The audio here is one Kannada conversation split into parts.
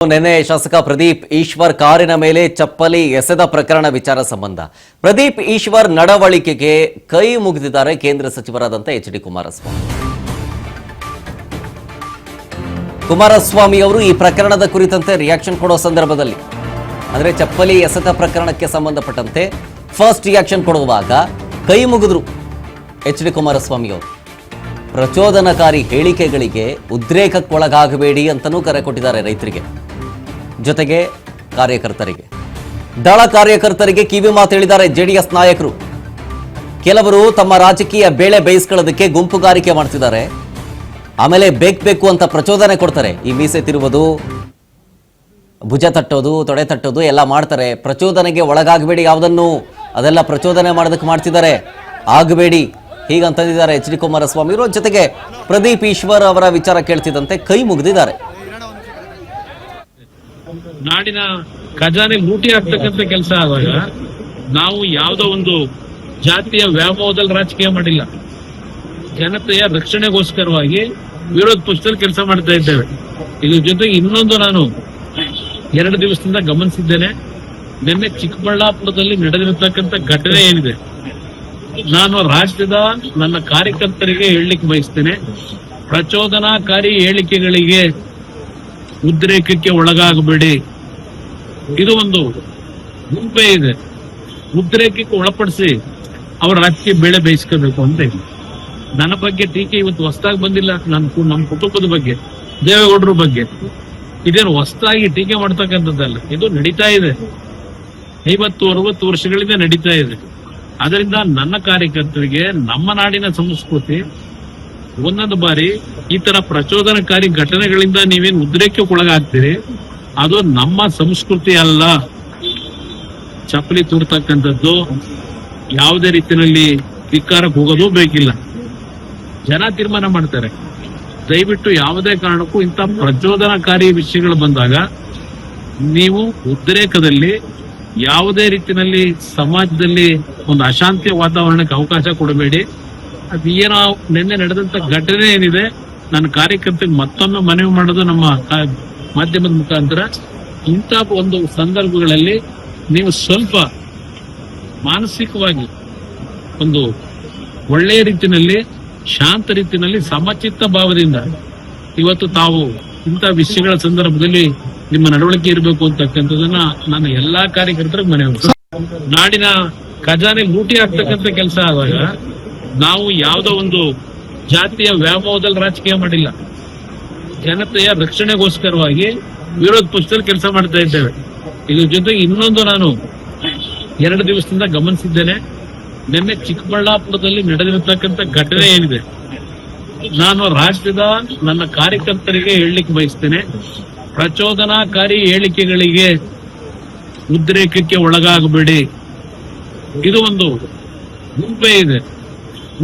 ನಿನ್ನೆ ಶಾಸಕ ಪ್ರದೀಪ್ ಈಶ್ವರ್ ಕಾರಿನ ಮೇಲೆ ಚಪ್ಪಲಿ ಎಸೆದ ಪ್ರಕರಣ ವಿಚಾರ ಸಂಬಂಧ ಪ್ರದೀಪ್ ಈಶ್ವರ್ ನಡವಳಿಕೆಗೆ ಕೈ ಮುಗಿದಿದ್ದಾರೆ ಕೇಂದ್ರ ಸಚಿವರಾದಂಥ ಎಚ್.ಡಿ. ಕುಮಾರಸ್ವಾಮಿ ಅವರು ಈ ಪ್ರಕರಣದ ಕುರಿತಂತೆ ರಿಯಾಕ್ಷನ್ ಕೊಡೋ ಸಂದರ್ಭದಲ್ಲಿ ಅಂದರೆ ಚಪ್ಪಲಿ ಎಸೆತ ಪ್ರಕರಣಕ್ಕೆ ಸಂಬಂಧಪಟ್ಟಂತೆ ಫಸ್ಟ್ ರಿಯಾಕ್ಷನ್ ಕೊಡುವಾಗ ಕೈ ಮುಗಿದ್ರು ಎಚ್.ಡಿ. ಕುಮಾರಸ್ವಾಮಿ ಅವರು. ಪ್ರಚೋದನಕಾರಿ ಹೇಳಿಕೆಗಳಿಗೆ ಉದ್ರೇಕಕ್ಕೊಳಗಾಗಬೇಡಿ ಅಂತಲೂ ಕರೆ ಕೊಟ್ಟಿದ್ದಾರೆ ರೈತರಿಗೆ, ಜೊತೆಗೆ ಕಾರ್ಯಕರ್ತರಿಗೆ. ದಳ ಕಾರ್ಯಕರ್ತರಿಗೆ ಕಿವಿ ಮಾತು ಹೇಳಿದ್ದಾರೆ ಜೆಡಿಎಸ್ ನಾಯಕರು. ಕೆಲವರು ತಮ್ಮ ರಾಜಕೀಯ ಬೇಳೆ ಬೇಯಿಸ್ಕೊಳ್ಳೋದಕ್ಕೆ ಗುಂಪುಗಾರಿಕೆ ಮಾಡ್ತಿದ್ದಾರೆ, ಆಮೇಲೆ ಬೇಕು ಅಂತ ಪ್ರಚೋದನೆ ಕೊಡ್ತಾರೆ. ಈ ಮೀಸೆ ತಿರುವುದು, ಭುಜ ತಟ್ಟೋದು, ತೊಡೆ ತಟ್ಟೋದು ಎಲ್ಲ ಮಾಡ್ತಾರೆ. ಪ್ರಚೋದನೆಗೆ ಒಳಗಾಗಬೇಡಿ, ಯಾವುದನ್ನು ಅದೆಲ್ಲ ಪ್ರಚೋದನೆ ಮಾಡೋದಕ್ಕೆ ಮಾಡ್ತಿದ್ದಾರೆ, ಆಗಬೇಡಿ ಹೀಗಂತಿದ್ದಾರೆ ಎಚ್.ಡಿ. ಕುಮಾರಸ್ವಾಮಿ ಅವರು. ಜೊತೆಗೆ ಪ್ರದೀಪ್ ಈಶ್ವರ್ ಅವರ ವಿಚಾರ ಕೇಳ್ತಿದ್ದಂತೆ ಕೈ ಮುಗಿದಿದ್ದಾರೆ. ನಾಡಿನ ಖಜಾನೆ ಲೂಟಿ ಆಗ್ತಕ್ಕಂಥ ಕೆಲಸ ಆದಾಗ ನಾವು ಯಾವುದೋ ಒಂದು ಜಾತಿಯ ವ್ಯಾಮೋಹದಲ್ಲಿ ರಾಜಕೀಯ ಮಾಡಿಲ್ಲ. ಜನತೆಯ ರಕ್ಷಣೆಗೋಸ್ಕರವಾಗಿ ವಿರೋಧ ಪಕ್ಷದಲ್ಲಿ ಕೆಲಸ ಮಾಡ್ತಾ ಇದ್ದೇವೆ. ಇದ್ರ ಜೊತೆಗೆ ಇನ್ನೊಂದು ನಾನು 2 ದಿವಸದಿಂದ ಗಮನಿಸಿದ್ದೇನೆ. ನಿನ್ನೆ ಚಿಕ್ಕಬಳ್ಳಾಪುರದಲ್ಲಿ ನಡೆದಿರತಕ್ಕಂಥ ಘಟನೆ ಏನಿದೆ, ನಾನು ರಾಜ್ಯದ ನನ್ನ ಕಾರ್ಯಕರ್ತರಿಗೆ ಹೇಳಲಿಕ್ಕೆ ಬಯಸ್ತೇನೆ, ಪ್ರಚೋದನಾಕಾರಿ ಹೇಳಿಕೆಗಳಿಗೆ ಉದ್ರೇಕಕ್ಕೆ ಒಳಗಾಗಬೇಡಿ. ಇದು ಒಂದು ಗುಂಪೇ ಇದೆ, ಉದ್ರೇಕಕ್ಕೆ ಒಳಪಡಿಸಿ ಅವರ ರಾಜಕೀಯ ಬೇಳೆ ಬೇಯಿಸ್ಕೋಬೇಕು ಅಂತ ಇದೆ. ನನ್ನ ಬಗ್ಗೆ ಟೀಕೆ ಇವತ್ತು ಹೊಸದಾಗಿ ಬಂದಿಲ್ಲ. ನಮ್ಮ ಕುಟುಂಬದ ಬಗ್ಗೆ, ದೇವೇಗೌಡರ ಬಗ್ಗೆ ಇದೇನು ಹೊಸದಾಗಿ ಟೀಕೆ ಮಾಡ್ತಕ್ಕಂಥದ್ದಲ್ಲ. ಇದು ನಡೀತಾ ಇದೆ, 50-60 ವರ್ಷಗಳಿಂದ ನಡೀತಾ ಇದೆ. ಅದರಿಂದ ನನ್ನ ಕಾರ್ಯಕರ್ತರಿಗೆ ನಮ್ಮ ನಾಡಿನ ಸಂಸ್ಕೃತಿ, ಒಂದೊಂದು ಬಾರಿ ಈ ತರ ಪ್ರಚೋದನಕಾರಿ ಘಟನೆಗಳಿಂದ ನೀವೇನು ಉದ್ರೇಕಕ್ಕೆ ಒಳಗಾಗ್ತೀರಿ, ಅದು ನಮ್ಮ ಸಂಸ್ಕೃತಿ ಅಲ್ಲ. ಚಪ್ಪಲಿ ತೂರ್ತಕ್ಕಂಥದ್ದು, ಯಾವುದೇ ರೀತಿಯಲ್ಲಿ ಧಿಕ್ಕಾರಕ್ಕೆ ಹೋಗೋದು ಬೇಕಿಲ್ಲ. ಜನ ತೀರ್ಮಾನ ಮಾಡ್ತಾರೆ. ದಯವಿಟ್ಟು ಯಾವುದೇ ಕಾರಣಕ್ಕೂ ಇಂಥ ಪ್ರಚೋದನಕಾರಿ ವಿಷಯಗಳು ಬಂದಾಗ ನೀವು ಉದ್ರೇಕದಲ್ಲಿ ಯಾವುದೇ ರೀತಿಯಲ್ಲಿ ಸಮಾಜದಲ್ಲಿ ಒಂದು ಅಶಾಂತಿಯ ವಾತಾವರಣಕ್ಕೆ ಅವಕಾಶ ಕೊಡಬೇಡಿ. ಅದು ಏನೋ ನಿನ್ನೆ ನಡೆದಂತ ಘಟನೆ ಏನಿದೆ, ನನ್ನ ಕಾರ್ಯಕರ್ತರಿಗೆ ಮತ್ತೊಮ್ಮೆ ಮನವಿ ಮಾಡೋದು ನಮ್ಮ ಮಾಧ್ಯಮದ ಮುಖಾಂತರ, ಇಂಥ ಒಂದು ಸಂದರ್ಭಗಳಲ್ಲಿ ನೀವು ಸ್ವಲ್ಪ ಮಾನಸಿಕವಾಗಿ ಒಂದು ಒಳ್ಳೆಯ ರೀತಿಯಲ್ಲಿ, ಶಾಂತ ರೀತಿಯಲ್ಲಿ, ಸಮಚಿತ್ತ ಭಾವದಿಂದ ಇವತ್ತು ತಾವು ಇಂಥ ವಿಷಯಗಳ ಸಂದರ್ಭದಲ್ಲಿ ನಿಮ್ಮ ನಡವಳಿಕೆ ಇರಬೇಕು ಅಂತಕ್ಕಂಥದನ್ನ ನಾನು ಎಲ್ಲಾ ಕಾರ್ಯಕರ್ತರಿಗೆ ಮನವಿ. ನಾಡಿನ ಖಜಾನೆ ಲೂಟಿ ಆಗ್ತಕ್ಕಂಥ ಕೆಲಸ ಆದಾಗ ನಾವು ಯಾವುದೋ ಒಂದು ಜಾತಿಯ ವ್ಯಾಮೋಹದಲ್ಲಿ ರಾಜಕೀಯ ಮಾಡಿಲ್ಲ. ಜನತೆಯ ರಕ್ಷಣೆಗೋಸ್ಕರವಾಗಿ ವಿರೋಧ ಪಕ್ಷದಲ್ಲಿ ಕೆಲಸ ಮಾಡ್ತಾ ಇದ್ದೇವೆ. ಇದ್ರ ಜೊತೆಗೆ ಇನ್ನೊಂದು ನಾನು 2 ದಿವಸದಿಂದ ಗಮನಿಸಿದ್ದೇನೆ. ನಿನ್ನೆ ಚಿಕ್ಕಬಳ್ಳಾಪುರದಲ್ಲಿ ನಡೆದಿರತಕ್ಕಂಥ ಘಟನೆ ಏನಿದೆ, ನಾನು ರಾಜ್ಯದ ನನ್ನ ಕಾರ್ಯಕರ್ತರಿಗೆ ಹೇಳಲಿಕ್ಕೆ ಬಯಸ್ತೇನೆ, ಪ್ರಚೋದನಾಕಾರಿ ಹೇಳಿಕೆಗಳಿಗೆ ಉದ್ರೇಕಕ್ಕೆ ಒಳಗಾಗಬೇಡಿ. ಇದು ಒಂದು ಗುಂಪೇ ಇದೆ,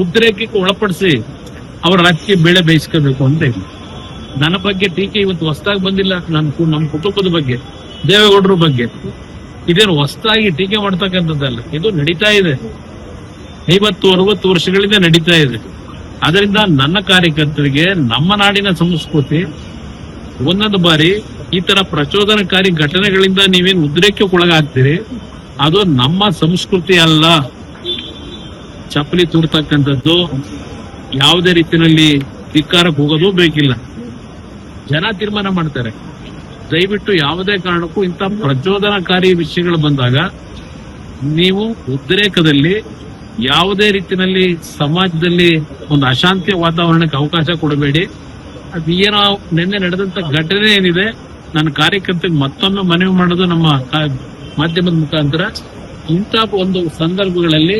ಉದ್ರೇಕಕ್ಕೆ ಒಳಪಡಿಸಿ ಅವರ ರಾಜಕೀಯ ಬೇಳೆ ಬೇಯಿಸ್ಕೋಬೇಕು ಅಂತ ಇದೆ. ನನ್ನ ಬಗ್ಗೆ ಟೀಕೆ ಇವತ್ತು ಹೊಸದಾಗಿ ಬಂದಿಲ್ಲ. ನಮ್ಮ ಕುಟುಂಬದ ಬಗ್ಗೆ, ದೇವೇಗೌಡರ ಬಗ್ಗೆ ಇದೇನು ಹೊಸದಾಗಿ ಟೀಕೆ ಮಾಡ್ತಕ್ಕಂಥದ್ದಲ್ಲ. ಇದು ನಡೀತಾ ಇದೆ, 50-60 ವರ್ಷಗಳಿಂದ ನಡೀತಾ ಇದೆ. ಅದರಿಂದ ನನ್ನ ಕಾರ್ಯಕರ್ತರಿಗೆ ನಮ್ಮ ನಾಡಿನ ಸಂಸ್ಕೃತಿ, ಒಂದೊಂದು ಬಾರಿ ಈ ತರ ಪ್ರಚೋದನಕಾರಿ ಘಟನೆಗಳಿಂದ ನೀವೇನು ಉದ್ರೇಕಕ್ಕೆ ಒಳಗಾಗ್ತೀರಿ, ಅದು ನಮ್ಮ ಸಂಸ್ಕೃತಿ ಅಲ್ಲ. ಚಪ್ಪಲಿ ತೂರ್ತಕ್ಕಂಥದ್ದು, ಯಾವುದೇ ರೀತಿಯಲ್ಲಿ ಧಿಕ್ಕಾರಕ್ಕೆ ಹೋಗೋದು ಬೇಕಿಲ್ಲ. ಜನ ತೀರ್ಮಾನ ಮಾಡ್ತಾರೆ. ದಯವಿಟ್ಟು ಯಾವುದೇ ಕಾರಣಕ್ಕೂ ಇಂಥ ಪ್ರಚೋದನಕಾರಿ ವಿಷಯಗಳು ಬಂದಾಗ ನೀವು ಉದ್ರೇಕದಲ್ಲಿ ಯಾವುದೇ ರೀತಿಯಲ್ಲಿ ಸಮಾಜದಲ್ಲಿ ಒಂದು ಅಶಾಂತಿಯ ವಾತಾವರಣಕ್ಕೆ ಅವಕಾಶ ಕೊಡಬೇಡಿ. ಅದು ಏನೋ ನಿನ್ನೆ ನಡೆದಂತ ಘಟನೆ ಏನಿದೆ, ನನ್ನ ಕಾರ್ಯಕರ್ತರಿಗೆ ಮತ್ತೊಮ್ಮೆ ಮನವಿ ಮಾಡೋದು ನಮ್ಮ ಮಾಧ್ಯಮದ ಮುಖಾಂತರ, ಇಂಥ ಒಂದು ಸಂದರ್ಭಗಳಲ್ಲಿ